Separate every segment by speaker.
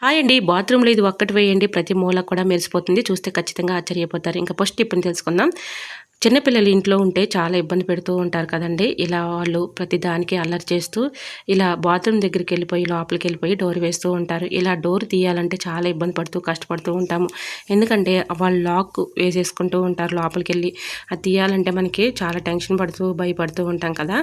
Speaker 1: Hi అండి. బాత్రూమ్‌లో ఇది ఒక్కటి వేయండి ప్రతి మూల కూడా మెరిసిపోతుంది. చూస్తే ఖచ్చితంగా ఆశ్చర్యపోతారు. ఇంకా ఫస్ట్ టిప్‌ని తెలుసుకుందాం. చిన్న పిల్లలు ఇంట్లో ఉంటే చాలా ఇబ్బంది పెడుతూ ఉంటారు కదండీ! ఇలా వాళ్ళు ప్రతి దానికి అల్లరి చేస్తూ ఇలా బాత్రూమ్ దగ్గరికెళ్ళిపోయి లోపలికెళ్ళిపోయి డోర్ వేస్తూ ఉంటారు. ఇలా డోర్ తీయాలంటే చాలా ఇబ్బంది పడుతూ కష్టపడుతూ ఉంటాము. ఎందుకంటే వాళ్ళు లాక్ వేసేసుకుంటూ ఉంటారు లోపలికెళ్ళి. అది తీయాలంటే మనకి చాలా టెన్షన్ పడుతూ భయపడుతూ ఉంటాం కదా!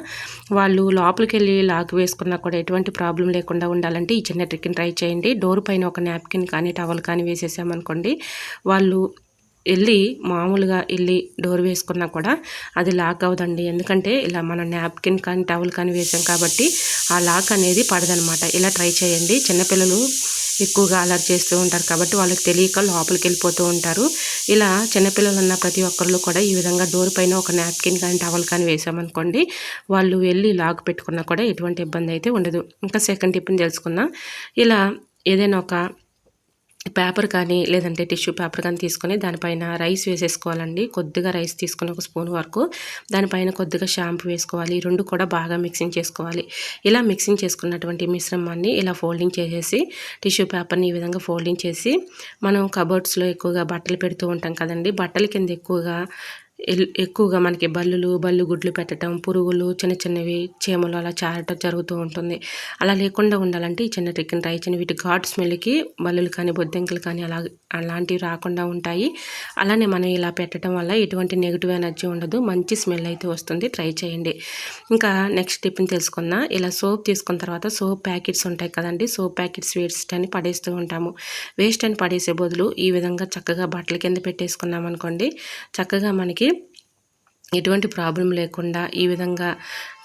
Speaker 1: వాళ్ళు లోపలికెళ్ళి లాక్ వేసుకున్నా కూడా ఎటువంటి ప్రాబ్లమ్ లేకుండా ఉండాలంటే ఈ చిన్న ట్రిక్‌ని ట్రై చేయండి. డోర్ పైన ఒక నాప్కిన్ కానీ, టవల్ కానీ వేసేసామనుకోండి, వాళ్ళు మామూలుగా డోర్ వేసుకున్నా కూడా అది లాక్ అవ్వదండి. ఎందుకంటే ఇలా మనం నాప్కిన్ కానీ, టవల్ కానీ వేసాం కాబట్టి ఆ లాక్ అనేది పడదనమాట. ఇలా ట్రై చేయండి. చిన్నపిల్లలు ఎక్కువగా అలర్ట్ చేస్తూ ఉంటారు కాబట్టి వాళ్ళకి తెలియక లోపలికెళ్ళిపోతూ ఉంటారు. ఇలా చిన్నపిల్లలున్న ప్రతి ఒక్కళ్ళు కూడా ఈ విధంగా డోర్ పైన ఒక నాప్కిన్ కానీ, టవల్ కానీ వేసామనుకోండి, వాళ్ళు లాక్ పెట్టుకున్నా కూడా ఎటువంటి ఇబ్బంది అయితే ఉండదు. ఇంకా సెకండ్ టిప్‌ని తెలుసుకుందాం. ఇలా ఏదైనా ఒక పేపర్ కానీ, లేదంటే టిష్యూ పేపర్ కానీ తీసుకొని దానిపైన రైస్ వేసేసుకోవాలండి. కొద్దిగా రైస్ తీసుకొని ఒక స్పూన్ వరకు దానిపైన కొద్దిగా షాంపూ వేసుకోవాలి. ఈ 2 కూడా బాగా మిక్సింగ్ చేసుకోవాలి. ఇలా మిక్సింగ్ చేసుకున్నటువంటి మిశ్రమాన్ని ఇలా ఫోల్డింగ్ చేసేసి టిష్యూ పేపర్‌ని ఈ విధంగా ఫోల్డింగ్ చేసి మనం కబోర్డ్స్‌లో ఎక్కువగా బట్టలు పెడుతూ ఉంటాం కదండీ! బట్టల కింద ఎక్కువగా మనకి బల్లు గుడ్లు పెట్టడం, పురుగులు చిన్న చిన్నవి చీమలు అలా చేరటం జరుగుతూ ఉంటుంది. అలా లేకుండా ఉండాలంటే ఈ చిన్న ట్రిక్‌ని ట్రై చేయండి. వీటి ఘాటు స్మెల్‌కి బల్లులు కానీ, బొద్దింకలు కానీ అలాంటివి రాకుండా ఉంటాయి. అలానే మనం ఇలా పెట్టడం వల్ల ఎటువంటి నెగెటివ్ ఎనర్జీ ఉండదు. మంచి స్మెల్ అయితే వస్తుంది. ట్రై చేయండి. ఇంకా నెక్స్ట్ టిప్‌ని తెలుసుకుందాం. ఇలా సోప్ తీసుకున్న తర్వాత సోప్ ప్యాకెట్స్ ఉంటాయి కదండీ! సోప్ ప్యాకెట్స్ వేస్ట్ అని పడేస్తూ ఉంటాము. వేస్ట్ అని పడేసే బదులు ఈ విధంగా చక్కగా బట్టల కింద పెట్టేసుకున్నామనుకోండి, చక్కగా మనకి ఎటువంటి ప్రాబ్లం లేకుండా ఈ విధంగా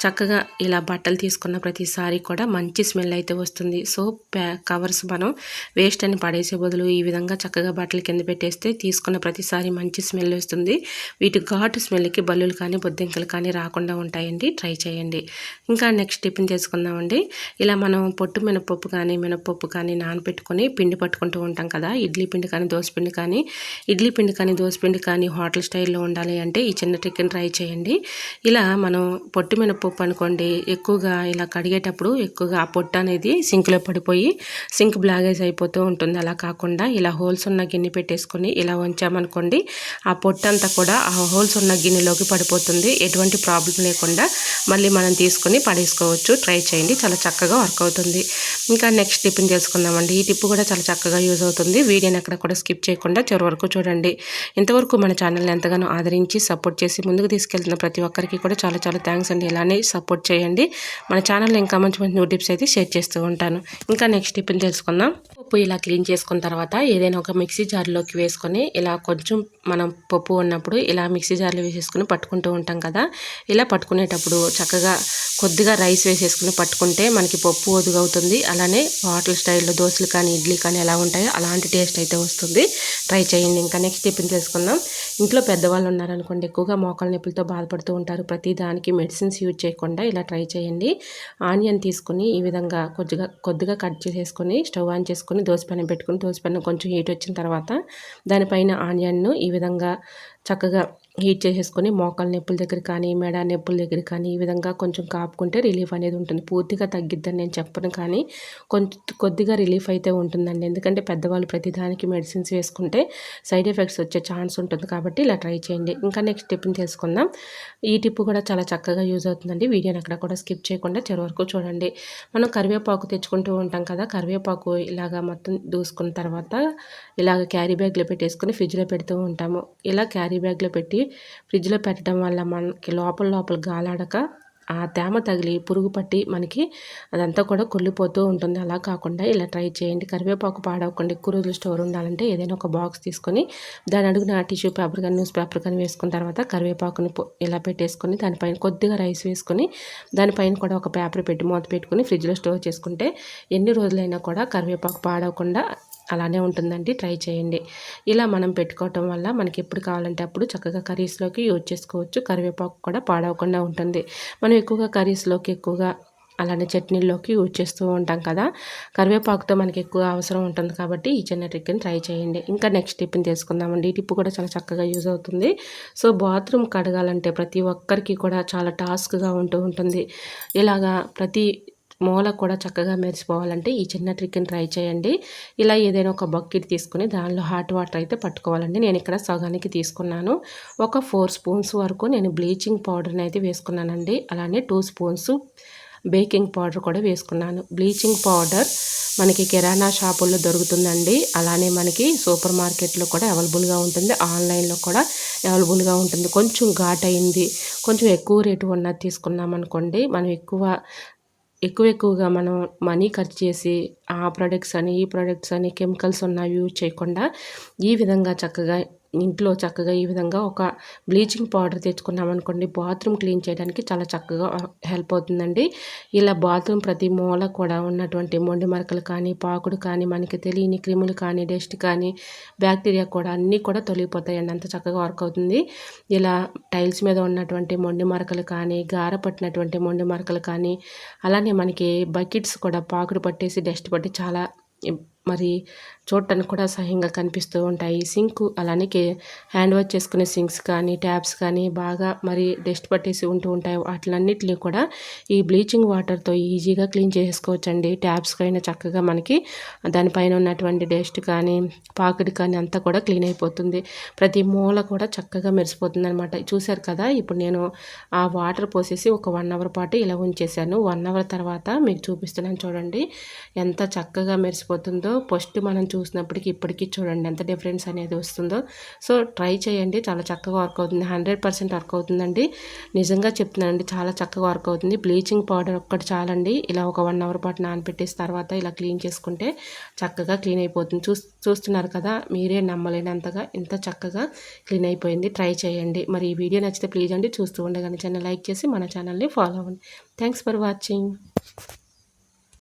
Speaker 1: చక్కగా ఇలా బట్టలు తీసుకున్న ప్రతిసారి కూడా మంచి స్మెల్ అయితే వస్తుంది. సోప్ కవర్స్ మనం వేస్ట్ అని పడేసే బదులు ఈ విధంగా చక్కగా బట్టల కింద పెట్టేస్తే తీసుకున్న ప్రతిసారి మంచి స్మెల్ వస్తుంది. వీటి ఘాటు స్మెల్‌కి బల్లులు కానీ, బొద్దింకలు కానీ రాకుండా ఉంటాయండి. ట్రై చేయండి. ఇంకా నెక్స్ట్ టిప్‌ని తెలుసుకుందామండి. ఇలా మనం పొట్టు మినపప్పు కానీ నానబెట్టుకొని పిండి పట్టుకుంటూ ఉంటాం కదా! ఇడ్లీ పిండి కానీ, దోస పిండి కానీ హోటల్ స్టైల్‌లో ఉండాలి అంటే ఈ చిన్న ట్రిక్‌ని ట్రై చేయండి. ఇలా మనం పొట్టు మినపప్పు అనుకోండి, ఎక్కువగా ఇలా కడిగేటప్పుడు ఎక్కువగా ఆ పొట్టు అనేది సింక్‌లో పడిపోయి సింక్ బ్లాగేజ్ అయిపోతూ ఉంటుంది. అలా కాకుండా ఇలా హోల్స్ ఉన్న గిన్నె పెట్టేసుకొని ఇలా ఉంచామనుకోండి, ఆ పొట్టంతా కూడా ఆ హోల్స్ ఉన్న గిన్నెలోకి పడిపోతుంది. ఎటువంటి ప్రాబ్లం లేకుండా మళ్ళీ మనం తీసుకొని పడేసుకోవచ్చు. ట్రై చేయండి. చాలా చక్కగా వర్క్ అవుతుంది. ఇంకా నెక్స్ట్ టిప్‌ని తెలుసుకుందామండి. ఈ టిప్ కూడా చాలా చక్కగా యూజ్ అవుతుంది. వీడియోని ఎక్కడ కూడా స్కిప్ చేయకుండా చివరి వరకు చూడండి. ఇంతవరకు మన ఛానల్‌ని ఎంతగానో ఆదరించి సపోర్ట్ చేసి ముందుకు తీసుకెళ్తున్న ప్రతి ఒక్కరికి కూడా చాలా చాలా థ్యాంక్స్ అండి. ఇలానే సపోర్ట్ చేయండి. మన ఛానల్‌లో ఇంకా మంచి మంచి న్యూ టిప్స్ అయితే షేర్ చేస్తూ ఉంటాను. ఇంకా నెక్స్ట్ టిప్‌ని తెలుసుకుందాం. పప్పు ఇలా క్లీన్ చేసుకున్న తర్వాత ఏదైనా ఒక మిక్సీ జార్‌లోకి వేసుకొని ఇలా కొంచెం మనం పప్పు ఉన్నప్పుడు ఇలా మిక్సీ జార్‌లో వేసేసుకొని పట్టుకుంటూ ఉంటాం కదా! ఇలా పట్టుకునేటప్పుడు చక్కగా కొద్దిగా రైస్ వేసేసుకొని పట్టుకుంటే మనకి పప్పు ఒదుగవుతుంది. అలానే హోటల్ స్టైల్‌లో దోసలు కానీ, ఇడ్లీ కానీ ఎలా ఉంటాయో అలాంటి టేస్ట్ అయితే వస్తుంది. ట్రై చేయండి. ఇంకా నెక్స్ట్ టిప్‌ని తెలుసుకుందాం. ఇంట్లో పెద్దవాళ్ళు ఉన్నారనుకోండి, ఎక్కువగా మోకాళ్ళ నొప్పులతో బాధపడుతూ ఉంటారు. ప్రతి దానికి మెడిసిన్స్ యూజ్ చేయకుండా ఇలా ట్రై చేయండి. ఆనియన్ తీసుకొని ఈ విధంగా కొద్దిగా కట్ చేసేసుకొని స్టవ్ ఆన్ చేసుకొని దోసపెనం పెట్టుకొని దోసపెనం కొంచెం హీట్ వచ్చిన తర్వాత దానిపైన ఆనియన్ను ఈ విధంగా చక్కగా హీట్ చేసేసుకొని మోకాళ్ళ నొప్పుల దగ్గర కానీ, మెడ నొప్పుల దగ్గర కానీ ఈ విధంగా కొంచెం కాపుకుంటే రిలీఫ్ అనేది ఉంటుంది. పూర్తిగా తగ్గిద్దని నేను చెప్పను కానీ కొద్దిగా రిలీఫ్ అయితే ఉంటుందండి. ఎందుకంటే పెద్దవాళ్ళు ప్రతిదానికి మెడిసిన్స్ వేసుకుంటే సైడ్ ఎఫెక్ట్స్ వచ్చే ఛాన్స్ ఉంటుంది కాబట్టి ఇలా ట్రై చేయండి. ఇంకా నెక్స్ట్ టిప్‌ని తెలుసుకుందాం. ఈ టిప్ కూడా చాలా చక్కగా యూజ్ అవుతుందండి. వీడియోని ఎక్కడ కూడా స్కిప్ చేయకుండా చివరి వరకు చూడండి. మనం కరివేపాకు తెచ్చుకుంటూ ఉంటాం కదా! కరివేపాకు ఇలాగా మొత్తం దూసుకున్న తర్వాత ఇలాగ క్యారీ బ్యాగ్‌లో పెట్టేసుకొని ఫ్రిడ్జ్‌లో పెడుతూ ఉంటాము. ఇలా క్యారీ బ్యాగ్‌లో పెట్టి ఫ్రిడ్జ్‌లో పెట్టడం వల్ల మనకి లోపల గాలాడక ఆ తేమ తగిలి పురుగు పట్టి మనకి అదంతా కూడా కుళ్ళిపోతూ ఉంటుంది. అలా కాకుండా ఇలా ట్రై చేయండి. కరివేపాకు పాడవకుండా ఎక్కువ రోజులు స్టోర్ ఉండాలంటే ఏదైనా ఒక బాక్స్ తీసుకొని దాని అడుగున టిష్యూ పేపర్ కానీ, న్యూస్ పేపర్ కానీ వేసుకున్న తర్వాత కరివేపాకుని ఇలా పెట్టేసుకొని దానిపైన కొద్దిగా రైస్ వేసుకొని దానిపైన కూడా ఒక పేపర్ పెట్టి మూత పెట్టుకొని ఫ్రిడ్జ్‌లో స్టోర్ చేసుకుంటే ఎన్ని రోజులైనా కూడా కరివేపాకు పాడవకుండా అలానే ఉంటుందండి. ట్రై చేయండి. ఇలా మనం పెట్టుకోవటం వల్ల మనకి ఎప్పుడు కావాలంటే అప్పుడు చక్కగా కర్రీస్‌లోకి యూజ్ చేసుకోవచ్చు. కరివేపాకు కూడా పాడవకుండా ఉంటుంది. మనం ఎక్కువగా అలానే చట్నీల్లోకి యూజ్ చేస్తూ ఉంటాం కదా! కరివేపాకుతో మనకి ఎక్కువ అవసరం ఉంటుంది కాబట్టి ఈ చిన్న ట్రిక్‌ని ట్రై చేయండి. ఇంకా నెక్స్ట్ టిప్‌ని తెలుసుకుందామండి. ఈ టిప్ కూడా చాలా చక్కగా యూజ్ అవుతుంది. సో, బాత్రూమ్ కడగాలంటే ప్రతి ఒక్కరికి కూడా చాలా టాస్క్‌గా ఉంటూ ఉంటుంది. ఇలాగా మూల కూడా చక్కగా మెరిసిపోవాలంటే ఈ చిన్న ట్రిక్ని ట్రై చేయండి. ఇలా ఏదైనా ఒక బకెట్ తీసుకొని దానిలో హాట్ వాటర్ అయితే పట్టుకోవాలండి. నేను ఇక్కడ సగానికి తీసుకున్నాను. ఒక 4 స్పూన్స్ వరకు నేను బ్లీచింగ్ పౌడర్ని అయితే వేసుకున్నానండి. అలానే 2 స్పూన్స్ బేకింగ్ పౌడర్ కూడా వేసుకున్నాను. బ్లీచింగ్ పౌడర్ మనకి కిరాణా షాపుల్లో దొరుకుతుందండి. అలానే మనకి సూపర్ మార్కెట్లో కూడా అవైలబుల్గా ఉంటుంది. ఆన్లైన్లో కూడా అవైలబుల్గా ఉంటుంది. కొంచెం ఘాటైంది, కొంచెం ఎక్కువ రేటు ఉన్నది తీసుకున్నామనుకోండి, మనం ఎక్కువగా మనం మనీ ఖర్చు చేసి ఆ ప్రొడక్ట్స్ అని, ఈ ప్రొడక్ట్స్ అని కెమికల్స్ ఉన్నవి యూజ్ చేయకుండా ఈ విధంగా చక్కగా ఇంట్లో చక్కగా ఈ విధంగా ఒక బ్లీచింగ్ పౌడర్ తెచ్చుకున్నామనుకోండి, బాత్రూమ్ క్లీన్ చేయడానికి చాలా చక్కగా హెల్ప్ అవుతుందండి. ఇలా బాత్రూమ్ ప్రతి మూల కూడా ఉన్నటువంటి మొండి మరకలు కానీ, పాకుడు కానీ, మనకి తెలియని క్రిములు కానీ, డస్ట్ కానీ, బ్యాక్టీరియా కూడా అన్నీ కూడా తొలగిపోతాయండి. అంత చక్కగా వర్క్ అవుతుంది. ఇలా టైల్స్ మీద ఉన్నటువంటి మొండి మరకలు కానీ, గార పట్టినటువంటి మొండి మరకలు కానీ, అలానే మనకి బకెట్స్ కూడా పాకుడు పట్టేసి డస్ట్ పట్టి చాలా మరి చూడటానికి కూడా అసహ్యంగా కనిపిస్తూ ఉంటాయి. సింకు అలానే హ్యాండ్ వాష్ చేసుకునే సింక్స్ కానీ, ట్యాప్స్ కానీ బాగా మరి డస్ట్ పట్టేసి ఉంటూ ఉంటాయి. వాటిలన్నిటిని కూడా ఈ బ్లీచింగ్ వాటర్తో ఈజీగా క్లీన్ చేసుకోవచ్చండి. ట్యాప్స్కైనా చక్కగా మనకి దానిపైన ఉన్నటువంటి డస్ట్ కానీ, పాకుడు కానీ అంతా కూడా క్లీన్ అయిపోతుంది. ప్రతి మూల కూడా చక్కగా మెరిసిపోతుంది అనమాట. చూశారు కదా, ఇప్పుడు నేను ఆ వాటర్ పోసేసి ఒక 1 అవర్ పాటు ఇలా ఉంచేసాను. 1 అవర్ తర్వాత మీకు చూపిస్తున్నాను చూడండి ఎంత చక్కగా మెరిసిపోతుందో. ఫస్ట్ మనం చూసినప్పటికి ఇప్పటికీ చూడండి ఎంత డిఫరెన్స్ అనేది వస్తుందో. సో ట్రై చేయండి, చాలా చక్కగా వర్క్ అవుతుంది. 100% వర్క్ అవుతుందండి. నిజంగా చెప్తున్నానండి, చాలా చక్కగా వర్క్ అవుతుంది. బ్లీచింగ్ పౌడర్ ఒక్కటి చాలండి. ఇలా ఒక 1 అవర్ పాటు నానబెట్టేసి తర్వాత ఇలా క్లీన్ చేసుకుంటే చక్కగా క్లీన్ అయిపోతుంది. చూస్తున్నారు కదా, మీరే నమ్మలేనంతగా ఇంత చక్కగా క్లీన్ అయిపోయింది. ట్రై చేయండి. మరి ఈ వీడియో నచ్చితే ప్లీజ్ అండి చూస్తూ ఉండగానే ఛానల్ లైక్ చేసి మన ఛానల్ని ఫాలో అవ్వండి. Thanks for watching.